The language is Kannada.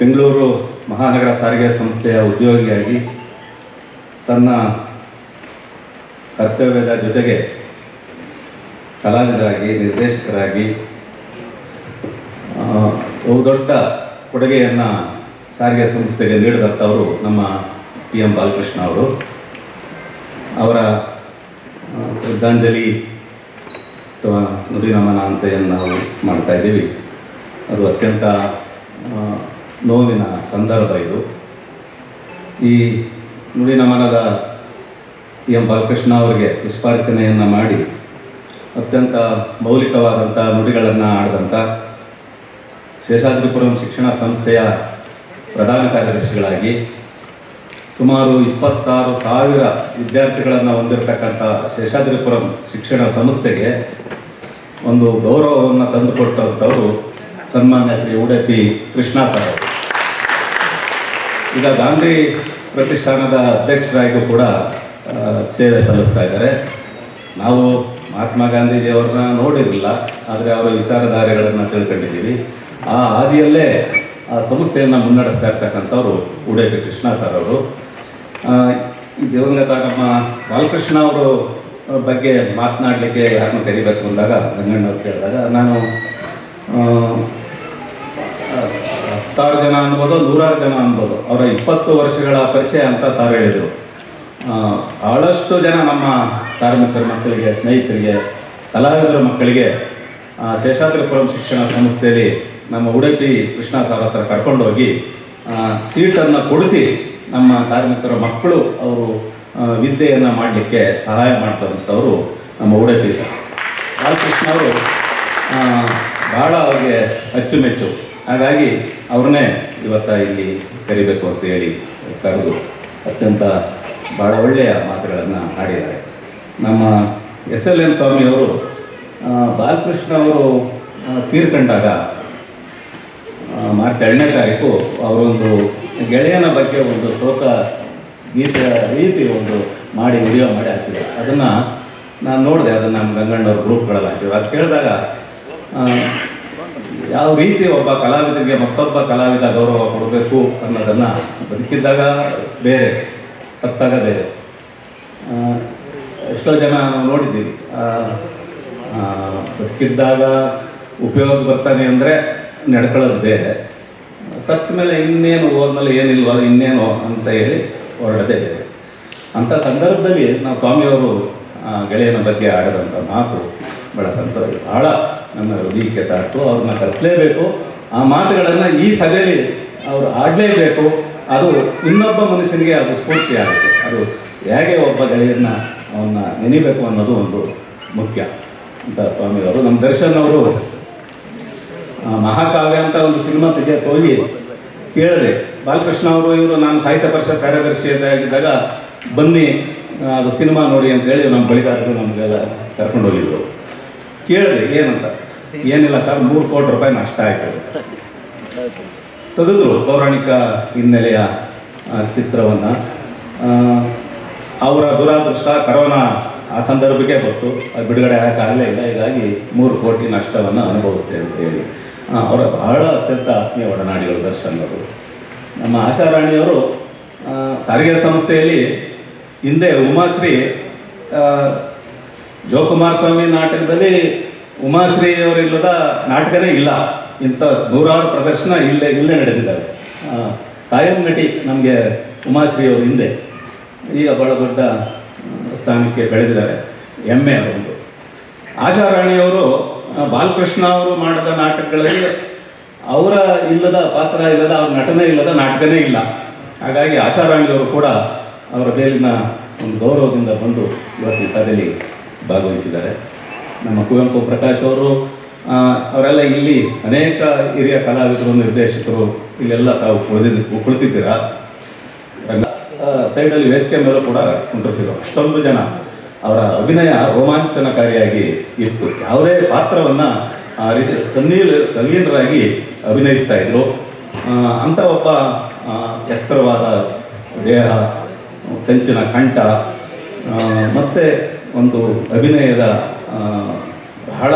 ಬೆಂಗಳೂರು ಮಹಾನಗರ ಸಾರಿಗೆ ಸಂಸ್ಥೆಯ ಉದ್ಯೋಗಿಯಾಗಿ ತನ್ನ ಕರ್ತವ್ಯದ ಜೊತೆಗೆ ಕಲಾವಿದರಾಗಿ ನಿರ್ದೇಶಕರಾಗಿ ಬಹುದೊಡ್ಡ ಕೊಡುಗೆಯನ್ನು ಸಾರಿಗೆ ಸಂಸ್ಥೆಗೆ ನೀಡಿದಂಥವರು ನಮ್ಮ PM ಬಾಲಕೃಷ್ಣ ಅವರು. ಅವರ ಶ್ರದ್ಧಾಂಜಲಿ ಅಥವಾ ನುಡಿ ನಮನ ಅಂತ ಏನು ನಾವು ಮಾಡ್ತಾ ಇದ್ದೀವಿ, ಅದು ಅತ್ಯಂತ ನೋವಿನ ಸಂದರ್ಭ. ಇದು ಈ ನುಡಿ ನಮನದ PM ಬಾಲಕೃಷ್ಣ ಅವರಿಗೆ ಪುಷ್ಪಾರ್ಚನೆಯನ್ನು ಮಾಡಿ ಅತ್ಯಂತ ಮೌಲಿಕವಾದಂಥ ನುಡಿಗಳನ್ನು ಆಡಿದಂಥ ಶೇಷಾದ್ರಿಪುರಂ ಶಿಕ್ಷಣ ಸಂಸ್ಥೆಯ ಪ್ರಧಾನ ಕಾರ್ಯದರ್ಶಿಗಳಾಗಿ ಸುಮಾರು 26,000 ವಿದ್ಯಾರ್ಥಿಗಳನ್ನು ಹೊಂದಿರತಕ್ಕಂಥ ಶೇಷಾದ್ರಿಪುರಂ ಶಿಕ್ಷಣ ಸಂಸ್ಥೆಗೆ ಒಂದು ಗೌರವವನ್ನು ತಂದುಕೊಟ್ಟಂಥವರು ಸನ್ಮಾನ್ಯ ಶ್ರೀ ಉಡುಪಿ ಕೃಷ್ಣ ಸರ್. ಈಗ ಗಾಂಧಿ ಪ್ರತಿಷ್ಠಾನದ ಅಧ್ಯಕ್ಷರಾಗಿಯೂ ಕೂಡ ಸೇವೆ ಸಲ್ಲಿಸ್ತಾ ಇದ್ದಾರೆ. ನಾವು ಮಹಾತ್ಮ ಗಾಂಧೀಜಿಯವ್ರನ್ನ ನೋಡಿರಲಿಲ್ಲ, ಆದರೆ ಅವರ ವಿಚಾರಧಾರೆಗಳನ್ನು ತಿಳ್ಕೊಂಡಿದ್ದೀವಿ. ಆ ಹಾದಿಯಲ್ಲೇ ಆ ಸಂಸ್ಥೆಯನ್ನು ಮುನ್ನಡೆಸ್ತಾ ಇರ್ತಕ್ಕಂಥವ್ರು ಉಡುಪಿ ಕೃಷ್ಣ ಸರ್ ಅವರು. ಈ ದಿವಂಗತ ನಮ್ಮ ಬಾಲಕೃಷ್ಣ ಅವರು ಬಗ್ಗೆ ಮಾತನಾಡಲಿಕ್ಕೆ ಯಾರನ್ನು ಕರಿಬೇಕು ಅಂದಾಗ ಗಂಗಣ್ಣವ್ರು ಕೇಳಿದಾಗ ನಾನು 10 ಜನ ಅನ್ಬೋದು, 100 ಜನ ಅನ್ಬೋದು, ಅವರ 20 ವರ್ಷಗಳ ಪರಿಚಯ ಅಂತ ಸಾರ್ ಹೇಳಿದರು. ಭಾಳಷ್ಟು ಜನ ನಮ್ಮ ಕಾರ್ಮಿಕರ ಮಕ್ಕಳಿಗೆ, ಸ್ನೇಹಿತರಿಗೆ, ಕಲಾವಿದರ ಮಕ್ಕಳಿಗೆ ಶೇಷಾದ್ರಿಪುರಂ ಶಿಕ್ಷಣ ಸಂಸ್ಥೆಯಲ್ಲಿ ನಮ್ಮ ಉಡುಪಿ ಕೃಷ್ಣ ಸರ್ ಹತ್ರ ಕರ್ಕೊಂಡೋಗಿ ಸೀಟನ್ನು ಕೊಡಿಸಿ ನಮ್ಮ ಕಾರ್ಮಿಕರ ಮಕ್ಕಳು ಅವರು ವಿದ್ಯೆಯನ್ನು ಮಾಡಲಿಕ್ಕೆ ಸಹಾಯ ಮಾಡಿದಂಥವರು ನಮ್ಮ ಉಡುಪಿ ಸರ್. ಬಾಲಕೃಷ್ಣ ಅವರು ಭಾಳ ಅವ್ರಿಗೆ ಅಚ್ಚುಮೆಚ್ಚು. ಹಾಗಾಗಿ ಅವ್ರನ್ನೇ ಇವತ್ತು ಇಲ್ಲಿ ಕರಿಬೇಕು ಅಂತ ಹೇಳಿ ಕರೆದು ಅತ್ಯಂತ ಭಾಳ ಒಳ್ಳೆಯ ಮಾತುಗಳನ್ನು ಆಡಿದ್ದಾರೆ. ನಮ್ಮ SLN ಸ್ವಾಮಿಯವರು ಬಾಲಕೃಷ್ಣ ಅವರು ತೀರ್ಕೊಂಡಾಗ ಮಾರ್ಚ್ 2ನೇ ತಾರೀಕು ಅವರೊಂದು ಗೆಳೆಯನ ಬಗ್ಗೆ ಒಂದು ಶೋಕ ಗೀತೆ ರೀತಿ ಒಂದು ಮಾಡಿ ವಿಡಿಯೋ ಮಾಡಿ ಹಾಕಿದ್ರು. ಅದನ್ನು ನಾನು ನೋಡಿದೆ, ಅದನ್ನು ನಮ್ಮ ಗಂಗಣ್ಣವ್ರ ಗ್ರೂಪ್ಗಳಲ್ಲಿ ಹಾಕಿದ್ರು. ಅದು ಕೇಳಿದಾಗ ಯಾವ ರೀತಿ ಒಬ್ಬ ಕಲಾವಿದರಿಗೆ ಮತ್ತೊಬ್ಬ ಕಲಾವಿದ ಗೌರವ ಕೊಡಬೇಕು ಅನ್ನೋದನ್ನು ಬದುಕಿದ್ದಾಗ ಬೇರೆ, ಸತ್ತಾಗ ಬೇರೆ. ಎಷ್ಟೋ ಜನ ನಾವು ನೋಡಿದ್ದೀವಿ, ಬದುಕಿದ್ದಾಗ ಉಪಯೋಗ ಬರ್ತಾನೆ ಅಂದರೆ ನಡ್ಕೊಳ್ಳೋದು ಬೇರೆ, ಸತ್ತ ಮೇಲೆ ಇನ್ನೇನು, ಹೋದ್ಮೇಲೆ ಏನಿಲ್ವ ಇನ್ನೇನು ಅಂತ ಹೇಳಿ ಹೊರಡೋದೇ ಬೇರೆ. ಅಂಥ ಸಂದರ್ಭದಲ್ಲಿ ನಾವು ಸ್ವಾಮಿಯವರು ಗೆಳೆಯನ ಬಗ್ಗೆ ಆಡೋದಂಥ ಮಾತು ಭಾಳ ಸಂತೋಷ, ಭಾಳ ನಮ್ಮ ಹೃದಯಕ್ಕೆ ತಾಟು. ಅವ್ರನ್ನ ಕರೆಸಲೇಬೇಕು. ಆ ಮಾತುಗಳನ್ನು ಈ ಸಭೆಯಲ್ಲಿ ಅವರು ಆಡಲೇಬೇಕು. ಅದು ಇನ್ನೊಬ್ಬ ಮನುಷ್ಯನಿಗೆ ಅದು ಸ್ಫೂರ್ತಿ ಆಗುತ್ತೆ. ಅದು ಹೇಗೆ ಒಬ್ಬ ಗೆಳೆಯನ್ನ ಅವನ್ನ ನೆನಿಬೇಕು ಅನ್ನೋದು ಒಂದು ಮುಖ್ಯ ಅಂತ ಸ್ವಾಮಿಯವರು. ನಮ್ಮ ದರ್ಶನ್ ಅವರು ಮಹಾಕಾವ್ಯ ಅಂತ ಒಂದು ಸಿನಿಮಾ ತೆಗೆಯಕ್ಕೆ ಹೋಗಿ ಕೇಳಿದೆ, ಬಾಲಕೃಷ್ಣ ಅವರು ಇವರು ನಾನು ಸಾಹಿತ್ಯ ಪರಿಷತ್ ಕಾರ್ಯದರ್ಶಿಯಾಗಿದ್ದಾಗ ಬನ್ನಿ ಅದು ಸಿನಿಮಾ ನೋಡಿ ಅಂತೇಳಿ ನಮ್ಮ ಬಳಿಗಾರರು ನಮಗೆಲ್ಲ ಕರ್ಕೊಂಡು ಹೋಗಿದ್ರು. ಕೇಳಿದೆ ಏನಂತ, ಏನಿಲ್ಲ ಸರ್, 3 ಕೋಟಿ ರೂಪಾಯಿ ನಷ್ಟ ಆಯಿತು. ತೆಗೆದ್ರು ಪೌರಾಣಿಕ ಹಿನ್ನೆಲೆಯ ಚಿತ್ರವನ್ನು. ಅವರ ದುರಾದೃಷ್ಟ ಕರೋನಾ ಆ ಸಂದರ್ಭಕ್ಕೆ ಬಂತು, ಅದು ಬಿಡುಗಡೆ ಆಗಲೇ ಇಲ್ಲ. ಹೀಗಾಗಿ 3 ಕೋಟಿ ನಷ್ಟವನ್ನು ಅನುಭವಿಸ್ತೇವೆ ಅಂತ ಹೇಳಿ ಅವರ ಬಹಳ ಅತ್ಯಂತ ಆತ್ಮೀಯ ಒಡನಾಡಿಗಳು ದರ್ಶನ್ ಅವರು. ನಮ್ಮ ಆಶಾರಾಣಿಯವರು ಸಾರಿಗೆ ಸಂಸ್ಥೆಯಲ್ಲಿ ಹಿಂದೆ ಉಮಾಶ್ರೀ ಜೋಕುಮಾರ್ ಸ್ವಾಮಿ ನಾಟಕದಲ್ಲಿ ಉಮಾಶ್ರೀ ಅವರಿಲ್ಲದ ನಾಟಕನೇ ಇಲ್ಲ. ಇಂಥ 100 ಪ್ರದರ್ಶನ ಇಲ್ಲೇ ನಡೆದಿದ್ದಾವೆ. ಕಾಯಂ ನಟಿ ನಮಗೆ ಉಮಾಶ್ರೀ ಅವರು ಹಿಂದೆ, ಈಗ ಭಾಳ ದೊಡ್ಡ ಸ್ಥಾನಕ್ಕೆ ಬೆಳೆದಿದ್ದಾರೆ, ಹೆಮ್ಮೆ ಅದೊಂದು. ಆಶಾರಾಣಿಯವರು ಬಾಲಕೃಷ್ಣ ಅವರು ಮಾಡಿದ ನಾಟಕಗಳಲ್ಲಿ ಅವರ ಇಲ್ಲದ ಪಾತ್ರ ಇಲ್ಲದ, ಅವ್ರ ನಟನೆ ಇಲ್ಲದ ನಾಟಕನೇ ಇಲ್ಲ. ಹಾಗಾಗಿ ಆಶಾರಾಣಿಯವರು ಕೂಡ ಅವರ ಮೇಲಿನ ಒಂದು ಗೌರವದಿಂದ ಬಂದು ಇವತ್ತು ಈ ಸಭೆಯಲ್ಲಿ ಭಾಗವಹಿಸಿದ್ದಾರೆ. ನಮ್ಮ ಕುವೆಂಪು ಪ್ರಕಾಶ್ ಅವರು ಅವರೆಲ್ಲ ಇಲ್ಲಿ ಅನೇಕ ಹಿರಿಯ ಕಲಾವಿದರು, ನಿರ್ದೇಶಕರು ಇಲ್ಲೆಲ್ಲ ತಾವು ಕುಳಿತಿದ್ದೀರಾ. ಸೈಡಲ್ಲಿ ವೇದಿಕೆ ಮೇಲೂ ಕೂಡ ಕುಂಡ್ರಿಸಿದ್ರು. ಅಷ್ಟೊಂದು ಜನ, ಅವರ ಅಭಿನಯ ರೋಮಾಂಚನಕಾರಿಯಾಗಿ ಇತ್ತು. ಯಾವುದೇ ಪಾತ್ರವನ್ನು ಆ ರೀತಿ ತಲ್ಲೀನರಾಗಿ ಅಭಿನಯಿಸ್ತಾ ಇದ್ರು. ಅಂಥ ಒಬ್ಬ ಎತ್ತರವಾದ ದೇಹ, ಕಂಚಿನ ಕಂಠ, ಮತ್ತು ಒಂದು ಅಭಿನಯದ ಬಹಳ